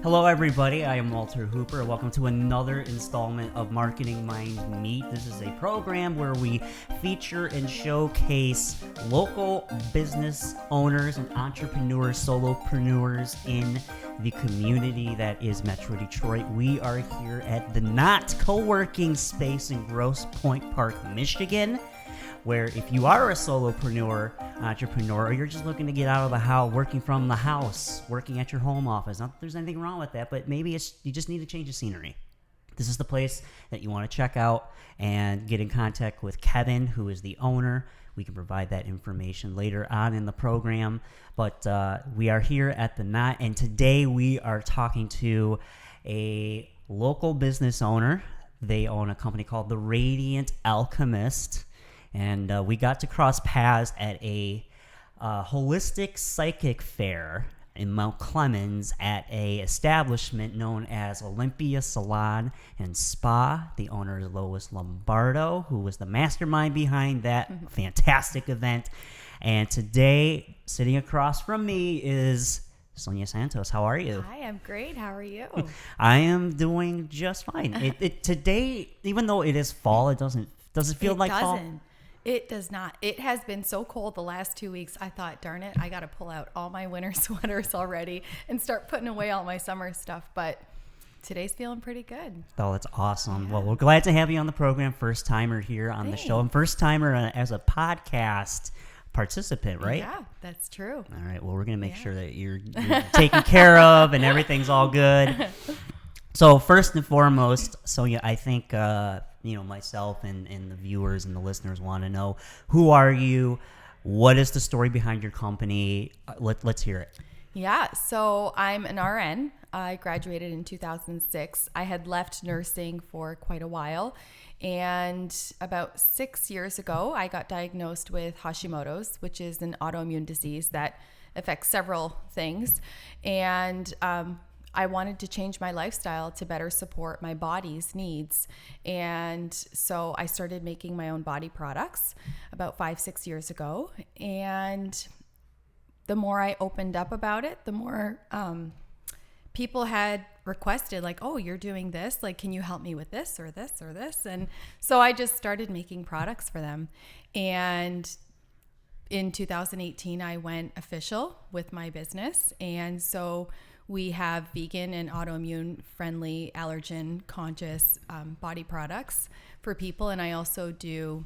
Hello, everybody. I am Walter Hooper. Welcome to another installment of Marketing Minds Meet. This is a program where we feature and showcase local business owners and entrepreneurs, solopreneurs in the community that is Metro Detroit. We are here at the Knot co-working space in Grosse Pointe Park, Michigan, where if you are a solopreneur, entrepreneur, or you're just looking to get out of the house, working from the house, working at your home office, not that there's anything wrong with that, but maybe you just need to change the scenery. This is the place that you want to check out and get in contact with Kevin, who is the owner. We can provide that information later on in the program, but we are here at the Knot, and today we are talking to a local business owner. They own a company called the Radiant Alchemist. And we got to cross paths at a holistic psychic fair in Mount Clemens at a establishment known as Olympia Salon and Spa. The owner is Lois Lombardo, who was the mastermind behind that fantastic event. And today, sitting across from me is Sonia Santos. How are you? Hi, I'm great. How are you? I am doing just fine. Today, even though it is fall, does it feel like fall? It does not. It has been so cold the last 2 weeks. I thought, darn it, I got to pull out all my winter sweaters already and start putting away all my summer stuff. But today's feeling pretty good. Oh, that's awesome. Yeah. Well, we're glad to have you on the program. First timer here on the show, and first timer as a podcast participant, right? Yeah, that's true. All right. Well, we're going to make sure that you're taken care of and everything's all good. So first and foremost, Sonia, I think myself and the viewers and the listeners want to know, who are you? What is the story behind your company? Let's hear it. Yeah, so I'm an RN. I graduated in 2006. I had left nursing for quite a while, and about 6 years ago, I got diagnosed with Hashimoto's, which is an autoimmune disease that affects several things, and I wanted to change my lifestyle to better support my body's needs. And so I started making my own body products about 5-6 years ago. And the more I opened up about it, the more people had requested, like, oh, you're doing this. Like, can you help me with this or this or this? And so I just started making products for them. And in 2018, I went official with my business. And so we have vegan and autoimmune friendly, allergen conscious body products for people. And I also do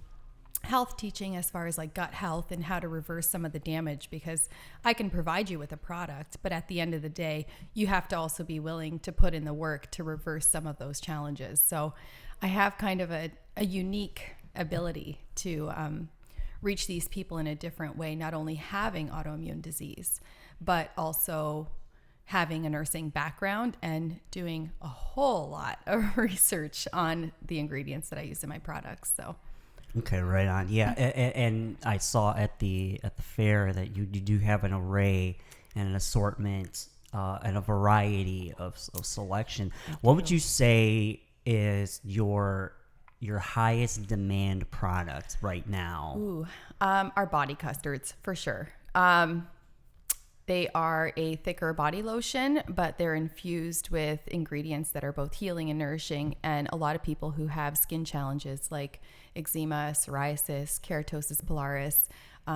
health teaching as far as like gut health and how to reverse some of the damage, because I can provide you with a product, but at the end of the day, you have to also be willing to put in the work to reverse some of those challenges. So I have kind of a unique ability to reach these people in a different way, not only having autoimmune disease, but also having a nursing background and doing a whole lot of research on the ingredients that I use in my products. So, okay, right on. Yeah, and I saw at the fair that you do have an array and an assortment and a variety of selection. What would you say is your highest demand product right now? Ooh, our body custards for sure. They are a thicker body lotion, but they're infused with ingredients that are both healing and nourishing. And a lot of people who have skin challenges like eczema, psoriasis, keratosis pilaris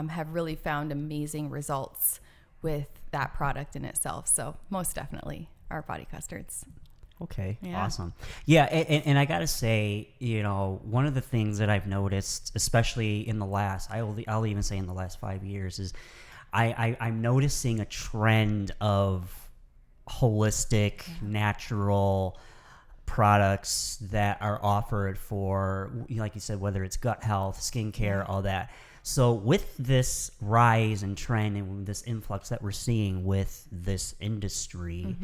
have really found amazing results with that product in itself. So most definitely our body custards. Okay, yeah. Awesome. Yeah, and I got to say, one of the things that I've noticed, especially in the last, I'll even say in the last 5 years, is I'm noticing a trend of holistic, natural products that are offered for, like you said, whether it's gut health, skincare, all that. So with this rise and trend and this influx that we're seeing with this industry,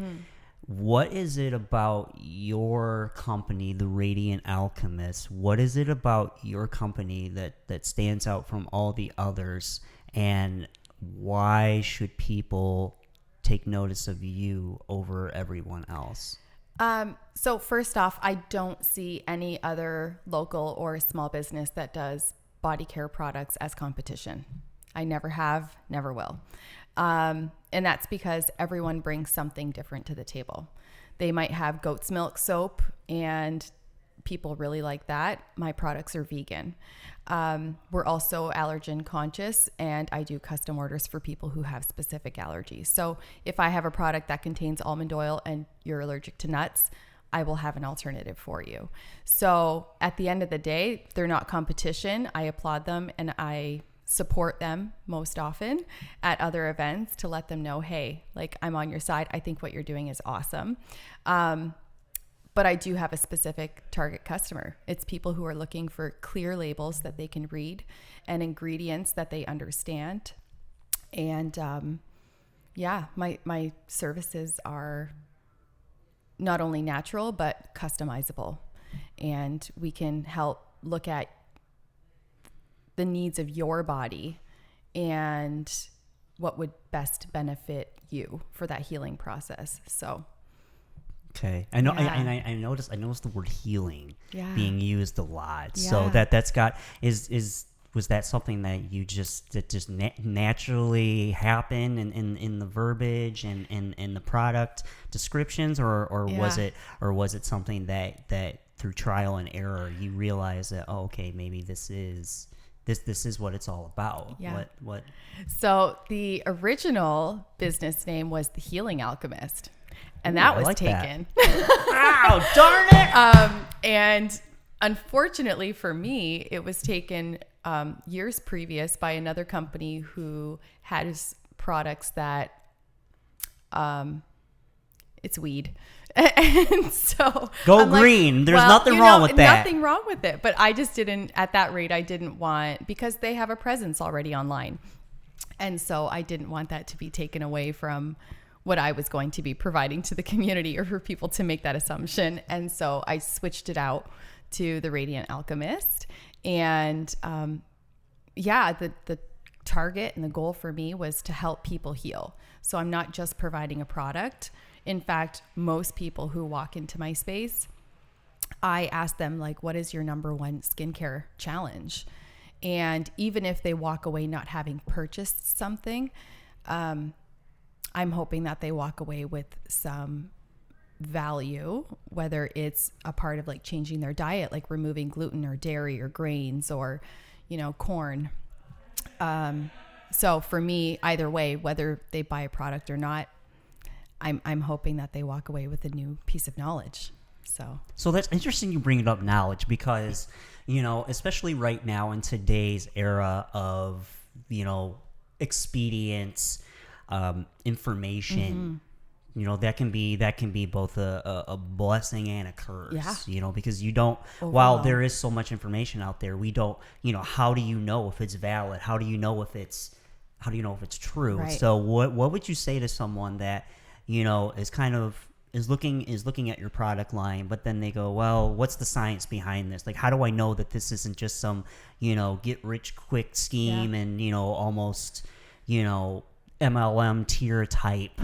what is it about your company, the Radiant Alchemist? What is it about your company that stands out from all the others? And why should people take notice of you over everyone else? So first off, I don't see any other local or small business that does body care products as competition. I never have, never will. And that's because everyone brings something different to the table. They might have goat's milk soap, and people really like that. My products are vegan. We're also allergen conscious, and I do custom orders for people who have specific allergies. So if I have a product that contains almond oil and you're allergic to nuts, I will have an alternative for you. So at the end of the day, they're not competition. I applaud them, and I support them most often at other events to let them know, hey, like, I'm on your side. I think what you're doing is awesome. But I do have a specific target customer. It's people who are looking for clear labels that they can read and ingredients that they understand. And my services are not only natural, but customizable. And we can help look at the needs of your body and what would best benefit you for that healing process. So okay, I know. Yeah. I noticed the word healing Yeah. being used a lot. Yeah. So that's got was that something that you just naturally happened in the verbiage and in the product descriptions, or Yeah. was it something that through trial and error you realized that, oh, okay, maybe this is what it's all about? Yeah. What So the original business name was the Healing Alchemist, and that I was like that. taken. Ow, darn it! And unfortunately for me, it was taken years previous by another company who had products that it's weed. And so Go I'm like, green. There's well, nothing wrong with that. Nothing wrong with it. But I just didn't, at that rate, I didn't want, because they have a presence already online. And so I didn't want that to be taken away from what I was going to be providing to the community, or for people to make that assumption. And so I switched it out to the Radiant Alchemist. And the target and the goal for me was to help people heal. So I'm not just providing a product. In fact, most people who walk into my space, I ask them, like, what is your number one skincare challenge? And even if they walk away not having purchased something, I'm hoping that they walk away with some value, whether it's a part of like changing their diet, like removing gluten or dairy or grains or, corn. So for me, either way, whether they buy a product or not, I'm hoping that they walk away with a new piece of knowledge. So that's interesting you bring it up, knowledge, because, especially right now in today's era of, expedience, information, that can be both a blessing and a curse, because you don't, while there is so much information out there, we don't, how do you know if it's valid? How do you know if it's true? Right. So what would you say to someone that, is looking at your product line, but then they go, well, what's the science behind this? Like, how do I know that this isn't just some, get rich quick scheme and, almost, MLM tier type,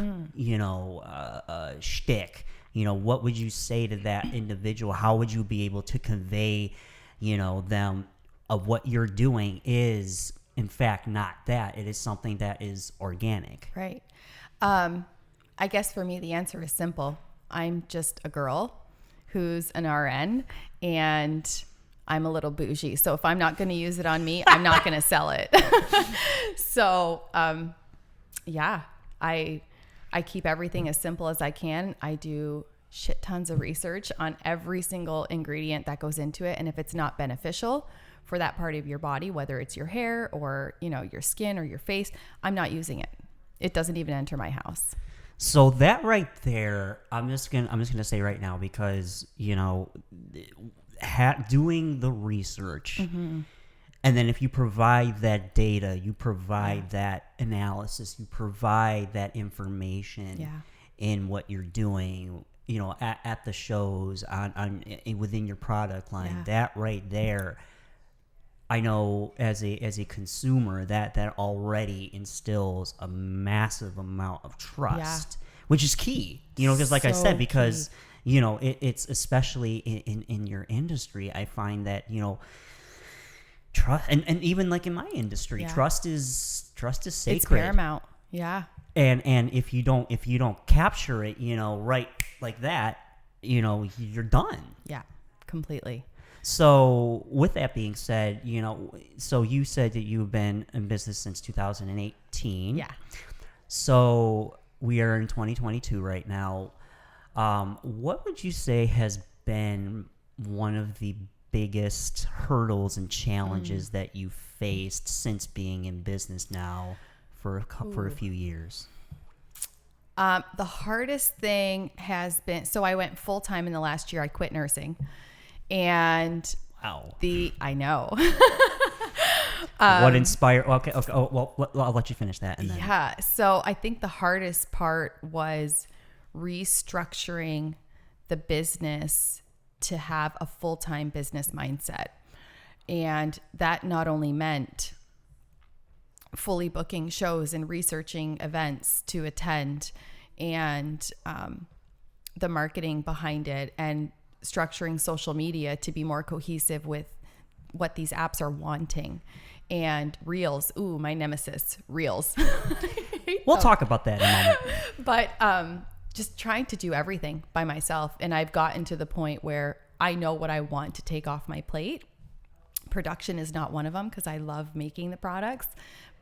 shtick? What would you say to that individual? How would you be able to convey, them of what you're doing is, in fact, not that. It is something that is organic. Right. I guess for me, the answer is simple. I'm just a girl who's an RN, and I'm a little bougie. So if I'm not going to use it on me, I'm not going to sell it. So, I keep everything as simple as I can. I do shit tons of research on every single ingredient that goes into it. And if it's not beneficial for that part of your body, whether it's your hair or, your skin or your face, I'm not using it. It doesn't even enter my house. So that right there, I'm just gonna say right now, because doing the research, and then if you provide that data, you provide that analysis, you provide that information in what you're doing, at the shows, on within your product line, that right there, I know as a consumer that already instills a massive amount of trust, which is key, because like I said, because, it's especially in your industry, I find that, trust, and even like in my industry, trust is sacred. It's paramount. Yeah. And if you don't capture it, right like that, you're done. Yeah, completely. So with that being said, so you said that you've been in business since 2018. Yeah. So we are in 2022 right now. What would you say has been one of the biggest hurdles and challenges that you faced since being in business now for a few years? The hardest thing has been, so I went full time in the last year. I quit nursing, and Wow. I know. What inspired? Okay. Oh, well, I'll let you finish that. And then. Yeah. So I think the hardest part was restructuring the business to have a full-time business mindset. And that not only meant fully booking shows and researching events to attend and the marketing behind it and structuring social media to be more cohesive with what these apps are wanting. And Reels, my nemesis, Reels. We'll talk about that in a moment. But just trying to do everything by myself. And I've gotten to the point where I know what I want to take off my plate. Production is not one of them because I love making the products.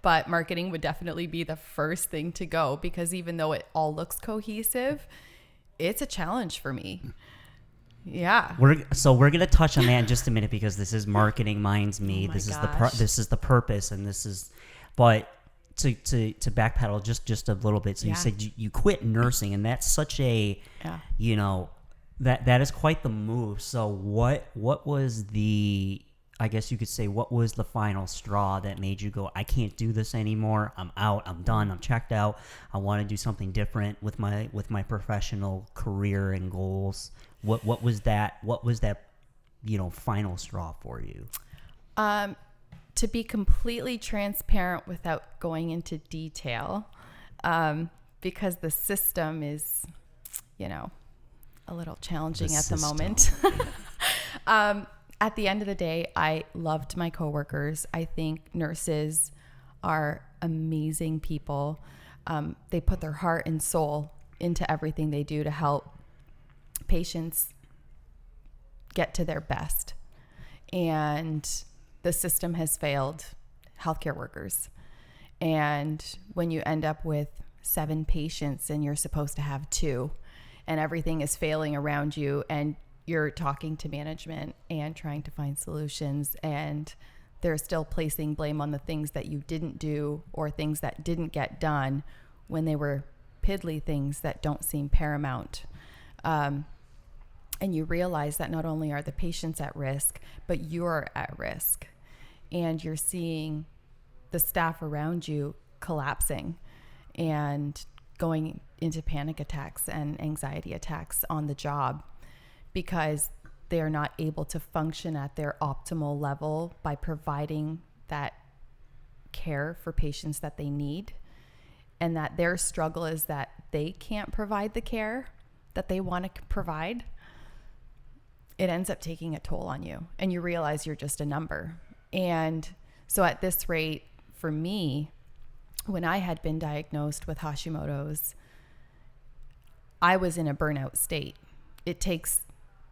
But marketing would definitely be the first thing to go because even though it all looks cohesive, it's a challenge for me. Yeah. We're gonna touch on that in just a minute because this is Marketing Minds Me. This is the purpose, and this is, but to backpedal just a little bit. So you said you quit nursing, and that's such a that is quite the move. So what was the, I guess you could say, what was the final straw that made you go, I can't do this anymore. I'm out. I'm done. I'm checked out. I want to do something different with my professional career and goals. What was that? What was that, final straw for you? To be completely transparent without going into detail, because the system is, a little challenging at the moment. At the end of the day, I loved my coworkers. I think nurses are amazing people. They put their heart and soul into everything they do to help patients get to their best. And the system has failed healthcare workers. And when you end up with 7 patients and you're supposed to have 2 and everything is failing around you and you're talking to management and trying to find solutions and they're still placing blame on the things that you didn't do or things that didn't get done when they were piddly things that don't seem paramount. And you realize that not only are the patients at risk, but you're at risk. And you're seeing the staff around you collapsing and going into panic attacks and anxiety attacks on the job because they're not able to function at their optimal level by providing that care for patients that they need. And that their struggle is that they can't provide the care that they want to provide. It ends up taking a toll on you and you realize you're just a number. And so at this rate, for me, when I had been diagnosed with Hashimoto's, I was in a burnout state. It takes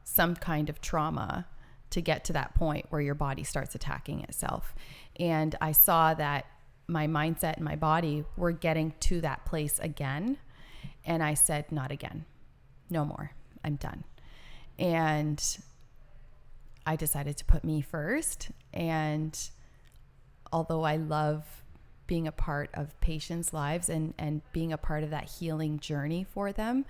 some kind of trauma to get to that point where your body starts attacking itself. And I saw that my mindset and my body were getting to that place again. And I said, not again, no more, I'm done. And I decided to put me first. And although I love being a part of patients' lives and being a part of that healing journey for them,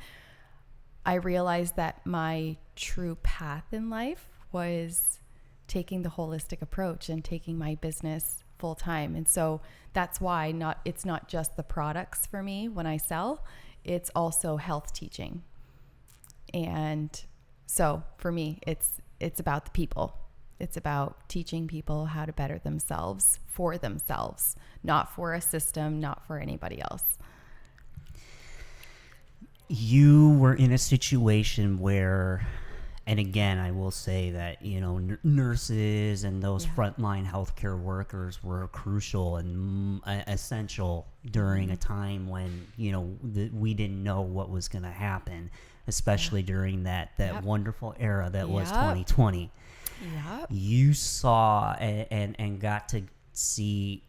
I realized that my true path in life was taking the holistic approach and taking my business full time. And so that's why it's not just the products for me when I sell, it's also health teaching. And so for me, it's about the people. It's about teaching people how to better themselves for themselves, not for a system, not for anybody else. You were in a situation where And again, I will say that, nurses and those frontline healthcare workers were crucial and essential during a time when, we didn't know what was going to happen, especially during that wonderful era that was 2020. Yep. You saw and got to see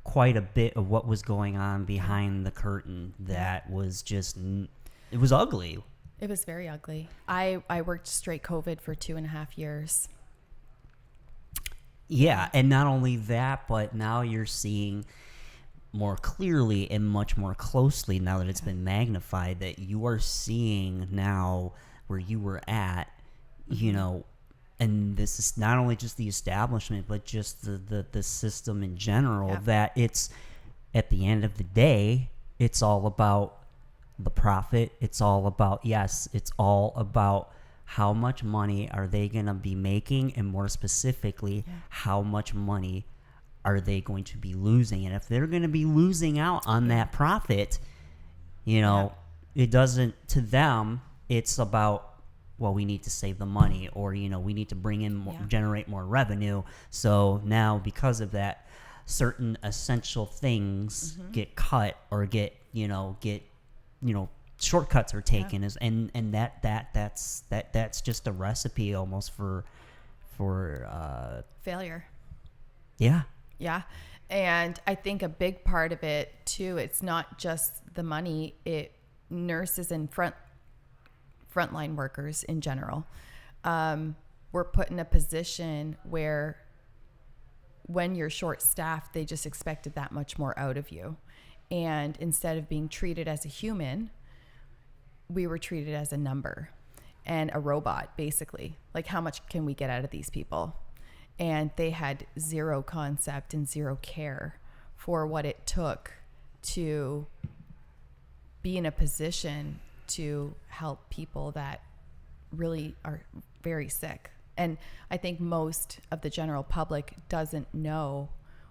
quite a bit of what was going on behind the curtain that was just, it was ugly. It was very ugly. I worked straight COVID for 2.5 years. Yeah, and not only that, but now you're seeing more clearly and much more closely now that it's been magnified that you are seeing now where you were at, and this is not only just the establishment, but just the system in general, that it's, at the end of the day, it's all about the profit. It's all about, it's all about how much money are they going to be making, and more specifically, how much money are they going to be losing. And if they're going to be losing out on that profit, it doesn't, to them, it's about, well, we need to save the money, or, we need to bring in more, generate more revenue. So now, because of that, certain essential things get cut or get shortcuts are taken, and that's just a recipe almost for failure. Yeah. And I think a big part of it too, it's not just the money, nurses and frontline workers in general, were put in a position where when you're short staffed, they just expected that much more out of you. And instead of being treated as a human, we were treated as a number and a robot, basically. Like, how much can we get out of these people? And they had zero concept and zero care for what it took to be in a position to help people that really are very sick. And I think most of the general public doesn't know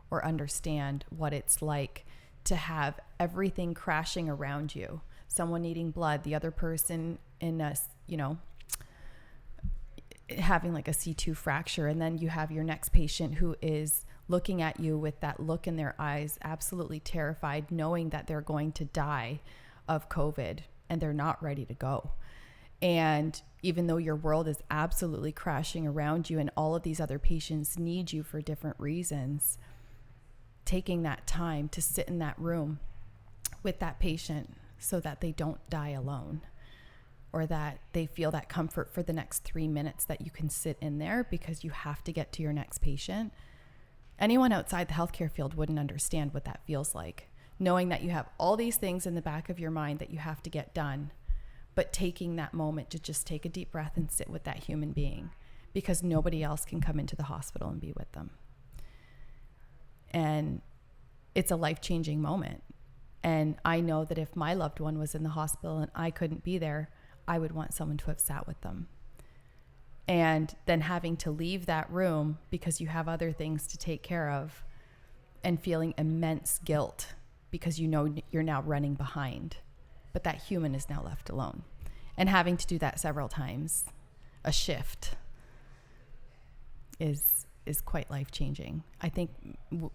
or understand what it's like to have everything crashing around you. Someone needing blood, the other person in a, having like a C2 fracture. And then you have your next patient who is looking at you with that look in their eyes, absolutely terrified, knowing that they're going to die of COVID and they're not ready to go. And even though your world is absolutely crashing around you and all of these other patients need you for different reasons, taking that time to sit in that room with that patient so that they don't die alone, or that they feel that comfort for the next 3 minutes that you can sit in there because you have to get to your next patient. Anyone outside the healthcare field wouldn't understand what that feels like, knowing that you have all these things in the back of your mind that you have to get done, but taking that moment to just take a deep breath and sit with that human being because nobody else can come into the hospital and be with them. And it's a life-changing moment. And I know that if my loved one was in the hospital and I couldn't be there, I would want someone to have sat with them. And then having to leave that room because you have other things to take care of and feeling immense guilt because you know you're now running behind. But that human is now left alone. And having to do that several times, a shift, is quite life-changing. I think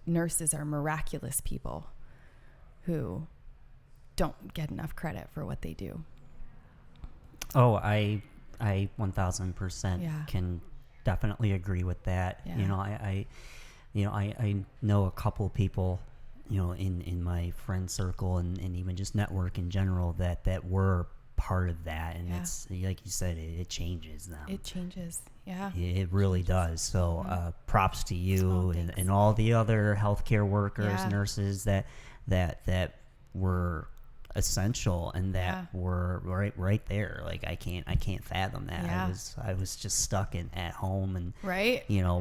nurses are miraculous people who don't get enough credit for what they do. Oh, I 1000% can definitely agree with that. Yeah. I know a couple people, in my friend circle and even just network in general that were part of that, and it's like you said, it changes them. It changes. Yeah. It really does. So props to you and all the other healthcare workers, nurses that were essential and that were right there. Like I can't fathom that. Yeah. I was just stuck at home and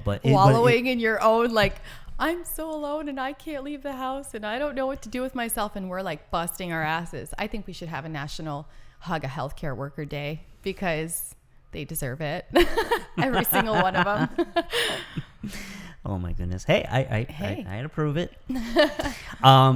but wallowing in your own, like, I'm so alone and I can't leave the house and I don't know what to do with myself, and we're like busting our asses. I think we should have a national Hug a Healthcare Worker Day because they deserve it. Every single one of them. Oh my goodness. Hey, I'd approve it.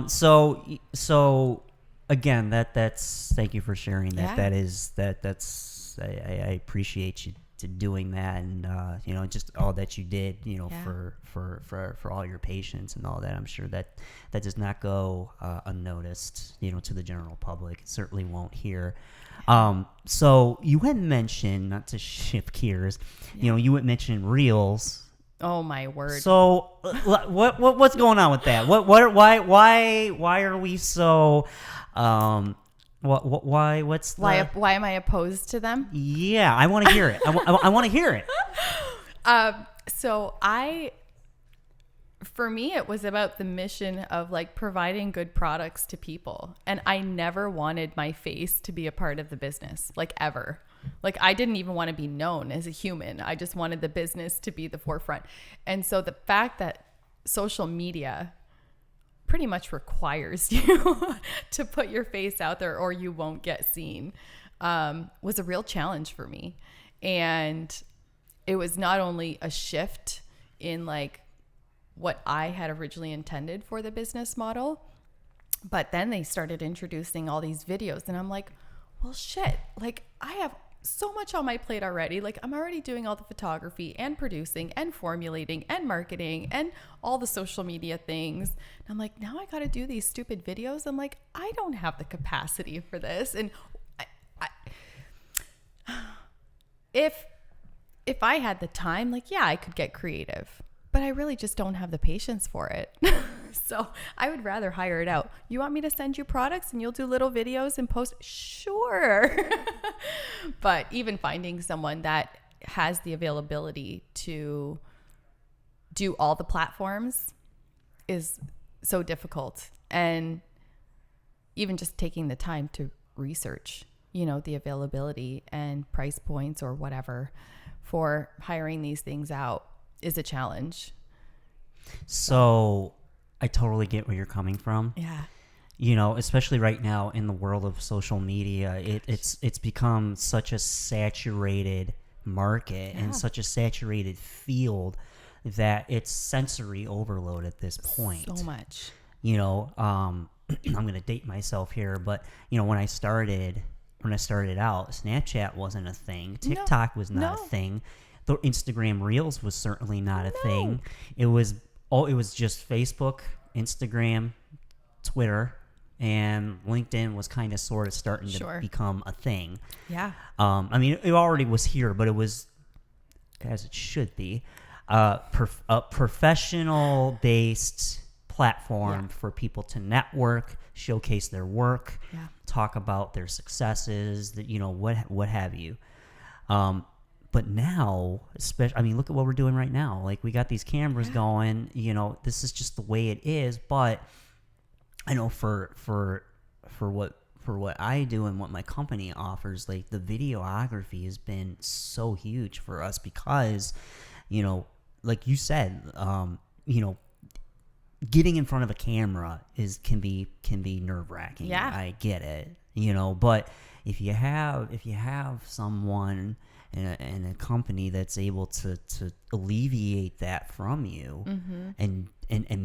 So again, that's thank you for sharing that. Yeah. That's I appreciate you to doing that, and you know, just all that you did, you know, for all your patients and all that. I'm sure that does not go unnoticed, you know, to the general public. It certainly won't here. So you had mentioned, not to shift gears, you know, you had mentioned Reels. Oh my word. So what's going on with that? Why are we so why am I opposed to them? Yeah, I want to hear it. I want to hear it. So for me, it was about the mission of like providing good products to people. And I never wanted my face to be a part of the business, like ever. Like I didn't even want to be known as a human. I just wanted the business to be the forefront. And so the fact that social media pretty much requires you to put your face out there or you won't get seen was a real challenge for me. And it was not only a shift in like what I had originally intended for the business model, but then they started introducing all these videos and I'm like, well, shit, like I have so much on my plate already. Like I'm already doing all the photography and producing and formulating and marketing and all the social media things. And I'm like, now I got to do these stupid videos. I'm like, I don't have the capacity for this. And if I had the time, like, yeah, I could get creative, but I really just don't have the patience for it. So I would rather hire it out. You want me to send you products and you'll do little videos and post? Sure. But even finding someone that has the availability to do all the platforms is so difficult. And even just taking the time to research, you know, the availability and price points or whatever for hiring these things out is a challenge. So I totally get where you're coming from. Yeah. You know, especially right now in the world of social media, it's become such a saturated market and such a saturated field that it's sensory overload at this point. So much. You know, I'm going to date myself here, but you know, when I started out, Snapchat wasn't a thing. TikTok was not a thing. The Instagram Reels was certainly not a thing. It was just Facebook, Instagram, Twitter, and LinkedIn was kind of sort of starting to become a thing. Yeah. I mean, it already was here, but it was, as it should be, a professional-based platform for people to network, showcase their work, talk about their successes, that, you know, what have you. But now, especially, I mean, look at what we're doing right now. Like, we got these cameras going, you know, this is just the way it is. But I know for what I do and what my company offers, like the videography has been so huge for us because, you know, like you said, you know, getting in front of a camera can be nerve-wracking. Yeah. I get it, you know, but if you have someone in a company that's able to alleviate that from you and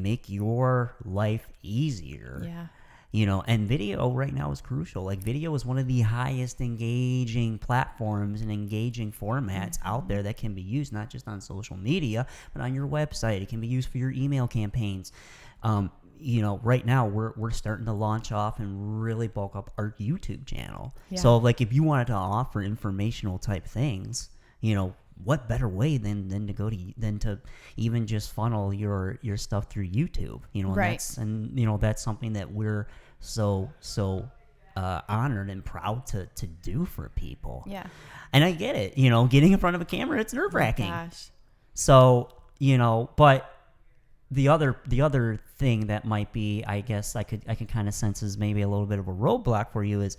make your life easier, you know, and video right now is crucial. Like, video is one of the highest engaging platforms and engaging formats out there that can be used not just on social media, but on your website. It can be used for your email campaigns. You know, right now we're starting to launch off and really bulk up our YouTube channel. Yeah. So, like, if you wanted to offer informational type things, you know, what better way than to even just funnel your stuff through YouTube, you know, and you know, that's something that we're so honored and proud to do for people. Yeah. And I get it, you know, getting in front of a camera, it's nerve-wracking. Oh, gosh. So, you know, but the other thing that might be, I guess I can kind of sense is maybe a little bit of a roadblock for you is,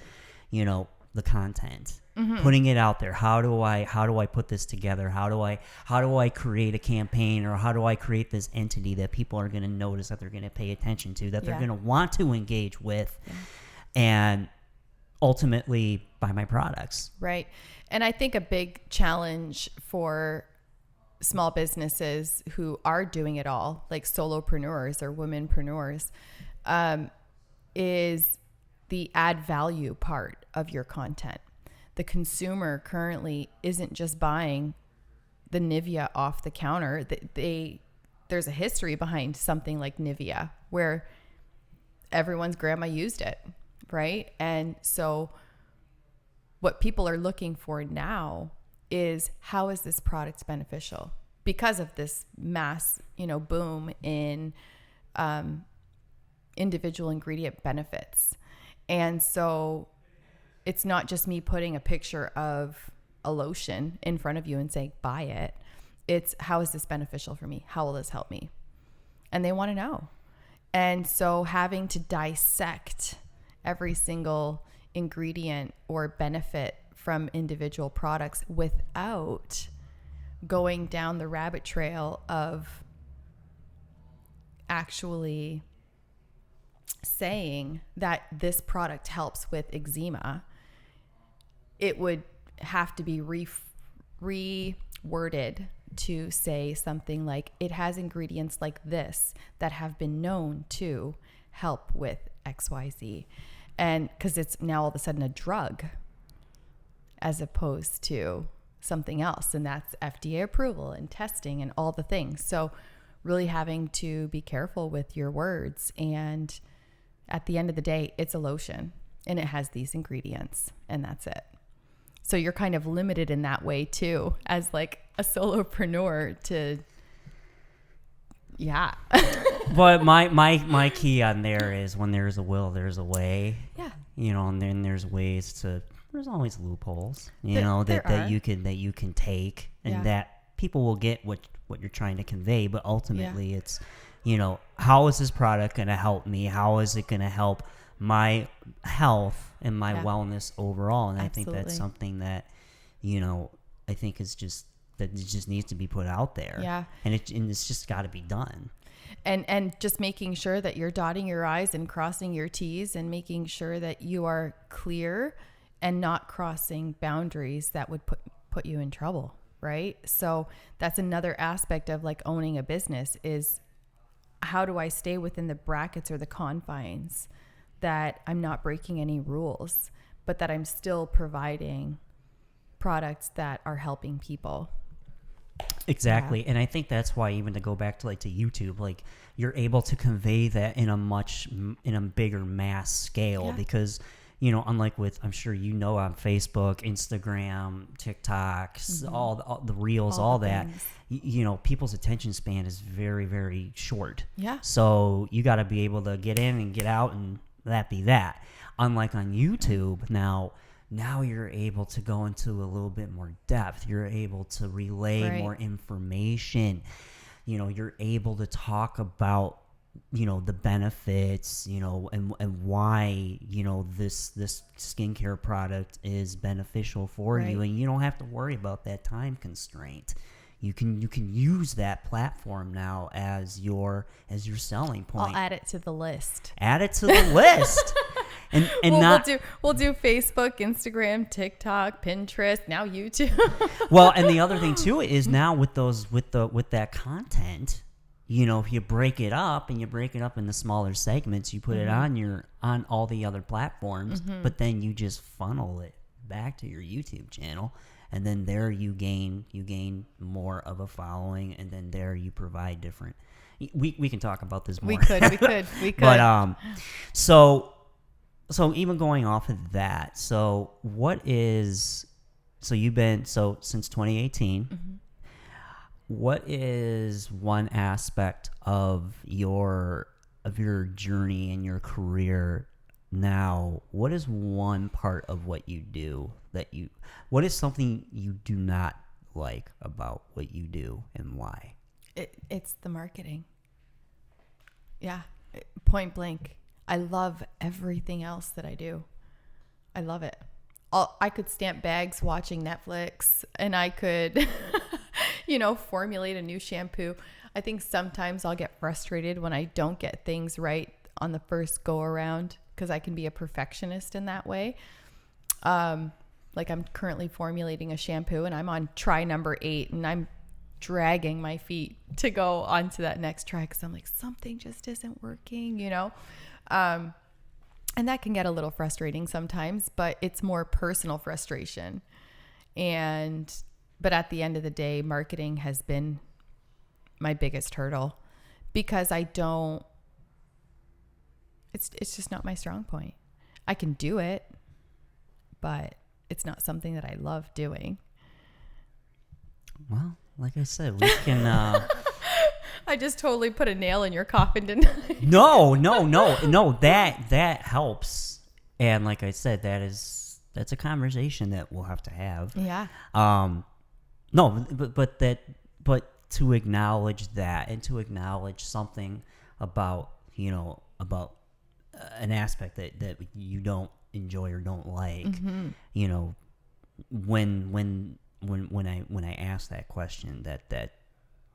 you know, the content, putting it out there. How do I put this together? How do I create a campaign, or how do I create this entity that people are going to notice, that they're going to pay attention to, that they're going to want to engage with, and ultimately buy my products. Right. And I think a big challenge for small businesses who are doing it all, like solopreneurs or womenpreneurs, is the add value part of your content. the consumer currently isn't just buying the Nivea off the counter. There's a history behind something like Nivea where everyone's grandma used it, right? And so what people are looking for now is, how is this product beneficial? Because of this mass, boom in individual ingredient benefits. And so it's not just me putting a picture of a lotion in front of you and saying, buy it. It's, how is this beneficial for me? How will this help me? And they want to know. And so having to dissect every single ingredient or benefit from individual products without going down the rabbit trail of actually saying that this product helps with eczema, it would have to be reworded to say something like, it has ingredients like this that have been known to help with XYZ. And because it's now all of a sudden a drug as opposed to something else. And that's FDA approval and testing and all the things. So really having to be careful with your words. And at the end of the day, it's a lotion and it has these ingredients and that's it. So you're kind of limited in that way too, as like a solopreneur to, yeah. But my key on there is, when there's a will, there's a way. Yeah. And then there's there's always loopholes, There that you can take, and that people will get what you're trying to convey. But ultimately it's, how is this product going to help me? How is it going to help my health and my wellness overall? And Absolutely. I think that's something that, I think is just, that it just needs to be put out there. Yeah. And it's just got to be done. And just making sure that you're dotting your I's and crossing your T's, and making sure that you are clear and not crossing boundaries that would put you in trouble, right? So that's another aspect of like owning a business, is how do I stay within the brackets or the confines that I'm not breaking any rules, but that I'm still providing products that are helping people. Exactly. And I think that's why, even to go back to YouTube, like, you're able to convey that in a bigger mass scale, because, unlike with, I'm sure on Facebook, Instagram, TikToks, all the reels, all that, people's attention span is very, very short. Yeah. So you got to be able to get in and get out, and that be that. Unlike on YouTube now you're able to go into a little bit more depth. You're able to relay more information. You're able to talk about, the benefits, and why, this skincare product is beneficial for you. And you don't have to worry about that time constraint. You can use that platform now as your selling point. I'll add it to the list. Add it to the list. And we'll do Facebook, Instagram, TikTok, Pinterest, now YouTube. Well, and the other thing too is, now with that content, if you break it up and you break it up into smaller segments, you put it on all the other platforms, but then you just funnel it back to your YouTube channel, and then there you gain more of a following, and then there you provide different. We can talk about this more. We could. But So even going off of that, so you've been since 2018. What is one aspect of your journey and your career now? What is one part of what you do what is something you do not like about what you do, and why? It's the marketing. Yeah, point blank. I love everything else that I do. I love it. I could stamp bags watching Netflix, and I could, formulate a new shampoo. I think sometimes I'll get frustrated when I don't get things right on the first go around, because I can be a perfectionist in that way. Like, I'm currently formulating a shampoo, and I'm on try number 8, and I'm dragging my feet to go on to that next try, because I'm like, something just isn't working, And And that can get a little frustrating sometimes, but it's more personal frustration. But at the end of the day, marketing has been my biggest hurdle because it's just not my strong point. I can do it, but it's not something that I love doing. Well, like I said, we can... I just totally put a nail in your coffin, didn't I? No, that helps. And like I said, that's a conversation that we'll have to have. Yeah. No, but to acknowledge that and to acknowledge something about an aspect that you don't enjoy or don't like, when I ask that question, that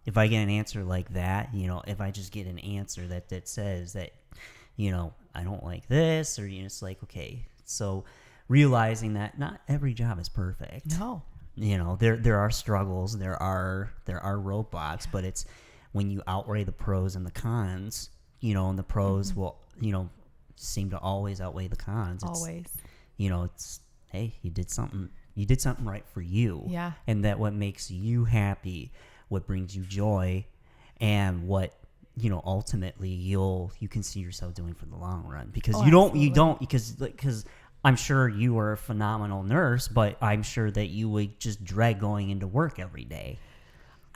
if I get an answer like that, if I just get an answer that says that, I don't like this, or it's like, okay, so realizing that not every job is perfect. No. There are struggles, there are roadblocks, but it's when you outweigh the pros and the cons, and the pros will, seem to always outweigh the cons. Always. It's, hey, you did something right for you. Yeah. And that what makes you happy, what brings you joy, and what, ultimately you can see yourself doing for the long run, because because I'm sure you were a phenomenal nurse, but I'm sure that you would just dread going into work every day.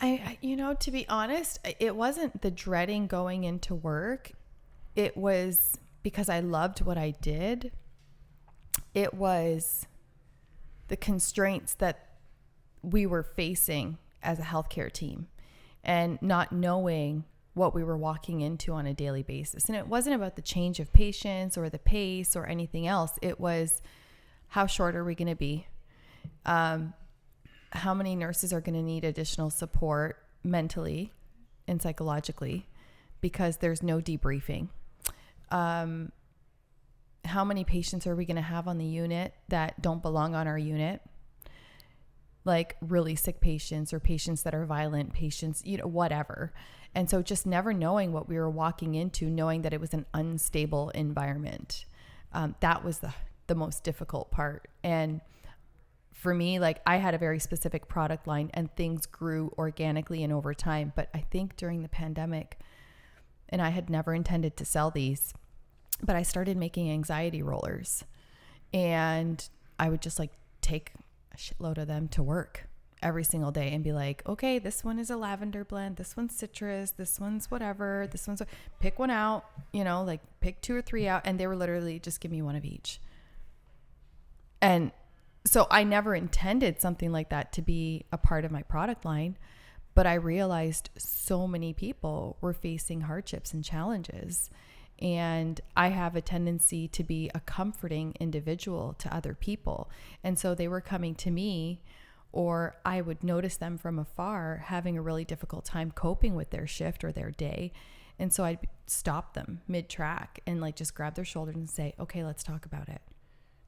To be honest, it wasn't the dreading going into work. It was because I loved what I did. It was the constraints that we were facing as a healthcare team and not knowing what we were walking into on a daily basis. And it wasn't about the change of patients or the pace or anything else. It was, how short are we going to be? How many nurses are going to need additional support mentally and psychologically because there's no debriefing? How many patients are we going to have on the unit that don't belong on our unit? Like really sick patients or patients that are violent patients, whatever. And so just never knowing what we were walking into, knowing that it was an unstable environment. That was the most difficult part. And for me, like I had a very specific product line and things grew organically and over time. But I think during the pandemic, and I had never intended to sell these, but I started making anxiety rollers, and I would just like take a shitload of them to work every single day and be like, okay, this one is a lavender blend, this one's citrus, this one's whatever, this one's, pick one out, like pick 2 or 3 out. And they were literally just give me one of each. And so I never intended something like that to be a part of my product line, but I realized so many people were facing hardships and challenges. And I have a tendency to be a comforting individual to other people. And so they were coming to me, or I would notice them from afar having a really difficult time coping with their shift or their day. And so I'd stop them mid-track and like just grab their shoulders and say, okay, let's talk about it.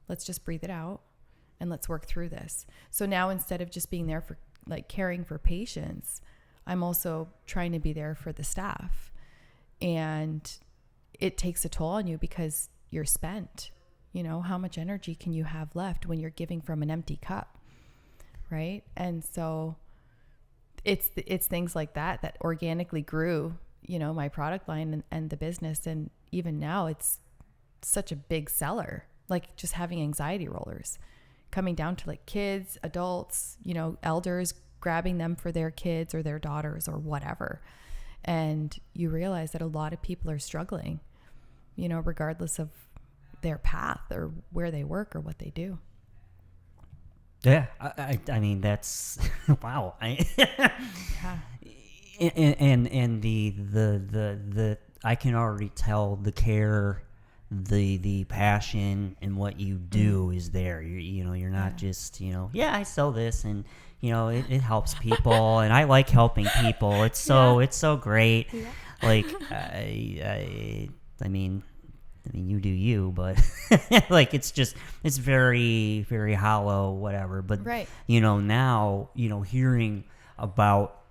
Let's just breathe it out and let's work through this. So now instead of just being there for like caring for patients, I'm also trying to be there for the staff. And it takes a toll on you because you're spent. How much energy can you have left when you're giving from an empty cup? Right. And so it's things like that organically grew, my product line and the business. And even now it's such a big seller, like just having anxiety rollers coming down to like kids, adults, elders, grabbing them for their kids or their daughters or whatever. And you realize that a lot of people are struggling, regardless of their path or where they work or what they do. Yeah, I mean that's wow. Yeah. And the I can already tell the care, the passion, and what you do is there. You're not just I sell this and it helps people and I like helping people. It's so great. Yeah. Like I mean you do you, but like it's very, very hollow, whatever. But right. Now, hearing about,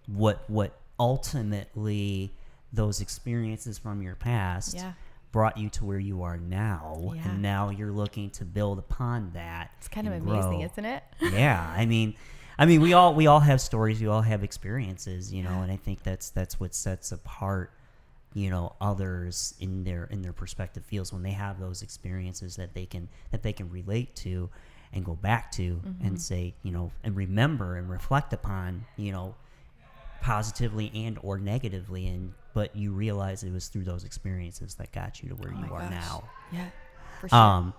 what ultimately those experiences from your past brought you to where you are now, Yeah. and now you're looking to build upon that. It's kind of and amazing, grow. isn't it? Yeah, I mean, we all have stories, we all have experiences, you know, and I think that's what sets apart, you know, others in their perspective fields when they have those experiences that they can relate to and go back to and say, you know, and remember and reflect upon, you know, positively and or negatively, and but you realize it was through those experiences that got you to where you are now. Yeah, for sure.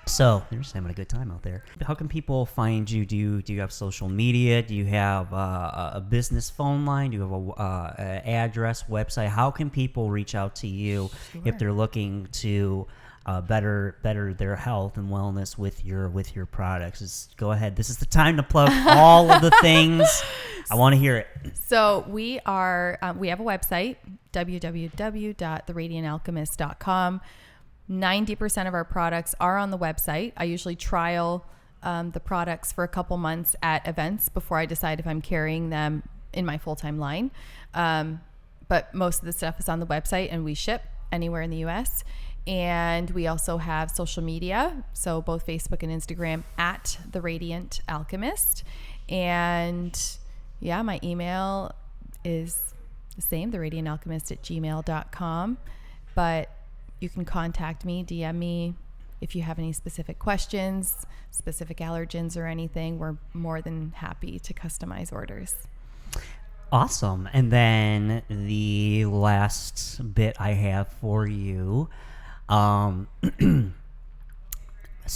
So they're just having a good time out there. How can people find you? Do you have social media? Do you have a business phone line? Do you have a address, website? How can people reach out to you if they're looking to better their health and wellness with your products? Just go ahead. This is the time to plug all of the things. I want to hear it. So we have a website, www.theradiantalchemist.com. 90% of our products are on the website. I usually trial the products for a couple months at events before I decide if I'm carrying them in my full-time line. But most of the stuff is on the website, and we ship anywhere in the US. And we also have social media, so both Facebook and Instagram at The Radiant Alchemist. And yeah, my email is the same, theradiantalchemist@gmail.com. But you can contact me, DM me if you have any specific questions, specific allergens or anything. We're more than happy to customize orders. Awesome. And then the last bit I have for you. So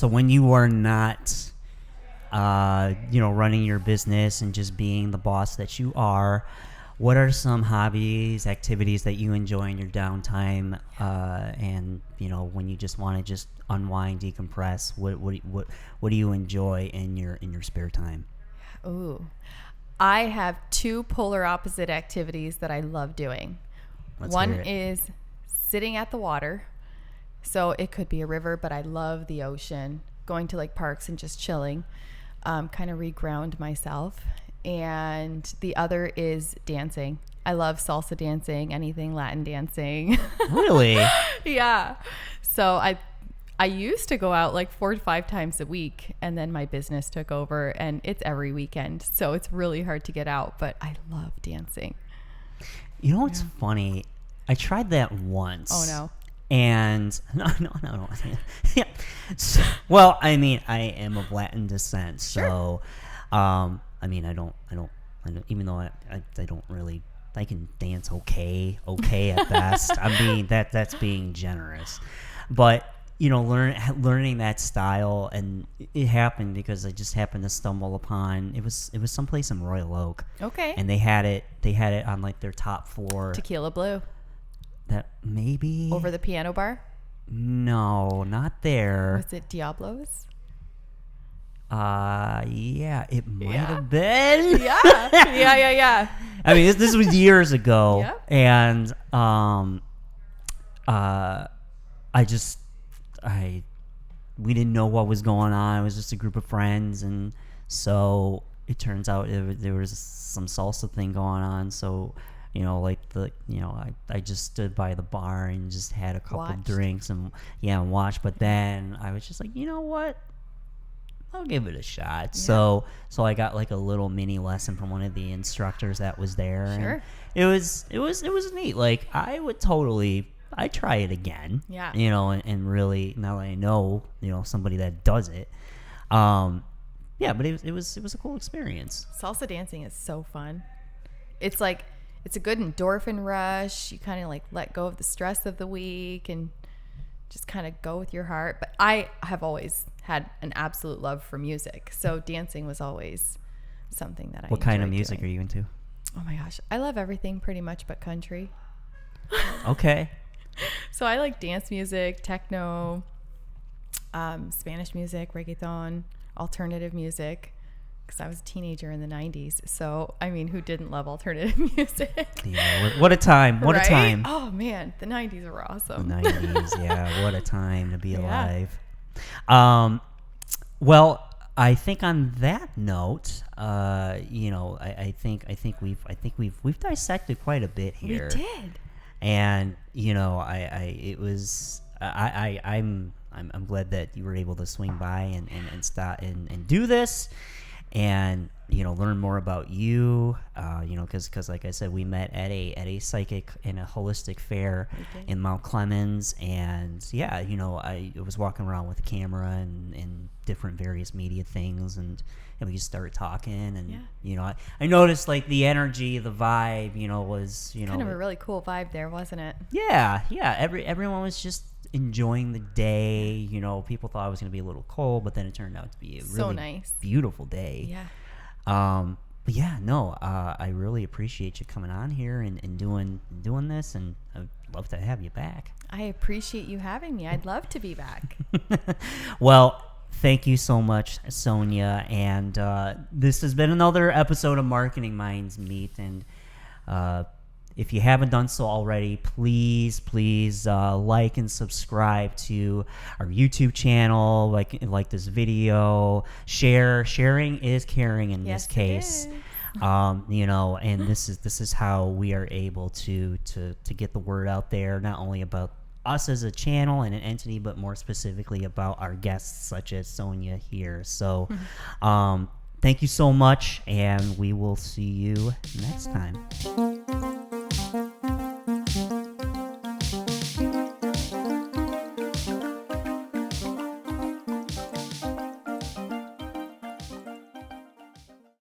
when you are not, running your business and just being the boss that you are, what are some hobbies, activities that you enjoy in your downtime? And when you just want to just unwind, decompress, what do you enjoy in your spare time? Ooh, I have two polar opposite activities that I love doing. One is sitting at the water. So it could be a river, but I love the ocean, going to like parks and just chilling, kind of reground myself. And the other is dancing. I love salsa dancing, anything Latin dancing. Really? Yeah. So I used to go out like 4 to 5 times a week, and then my business took over, and it's every weekend. So it's really hard to get out, but I love dancing. You know what's funny? I tried that once. Oh no. And no. Yeah. So, well, I mean, I am of Latin descent, so I don't even though I don't really, I can dance okay at best. That's being generous, but learning that style, and it happened because I just happened to stumble upon it was someplace in Royal Oak. Okay. And they had it on like their top floor. Tequila Blue. That maybe Over the piano bar? No, not there. Was it Diablo's? Yeah, it might have been. Yeah. Yeah. I mean, this was years ago. Yep. And we didn't know what was going on. It was just a group of friends, and so it turns out there was some salsa thing going on. So I just stood by the bar and just had a couple of drinks and watched. But then I was just like, you know what? I'll give it a shot. Yeah. So I got like a little mini lesson from one of the instructors that was there. Sure. And it was neat. Like I'd try it again. Yeah. And really, now that I know, somebody that does it. But it was a cool experience. Salsa dancing is so fun. It's like, it's a good endorphin rush. You kind of like let go of the stress of the week and just kind of go with your heart. But I have always had an absolute love for music. So dancing was always something that I What kind of enjoyed music doing. are you into? Oh my gosh. I love everything pretty much but country. Okay. So I like dance music, techno, Spanish music, reggaeton, alternative music. Because I was a teenager in the 90s. So, I mean, who didn't love alternative music? Yeah, what a time. What right? a time. Oh, man. The 90s were awesome. The 90s, yeah. What a time to be alive. Well, I think on that note, I think we've dissected quite a bit here. We did. And I'm glad that you were able to swing by and stop and do this, and learn more about you, because like I said, we met at a psychic and a holistic fair in Mount Clemens, and I was walking around with a camera and different various media things, and we just started talking, and I noticed like the energy, the vibe, was kind of a really cool vibe there, wasn't it? Yeah. Everyone was just enjoying the day. People thought it was going to be a little cold, but then it turned out to be a really nice, beautiful day. Yeah. But I really appreciate you coming on here and doing this, and I'd love to have you back. I appreciate you having me. I'd love to be back. Well, thank you so much, Sonia, and this has been another episode of Marketing Minds Meet, and if you haven't done so already, please like and subscribe to our YouTube channel, like this video. Sharing is caring in this case. And this is how we are able to get the word out there, not only about us as a channel and an entity, but more specifically about our guests such as Sonia here. So thank you so much, and we will see you next time.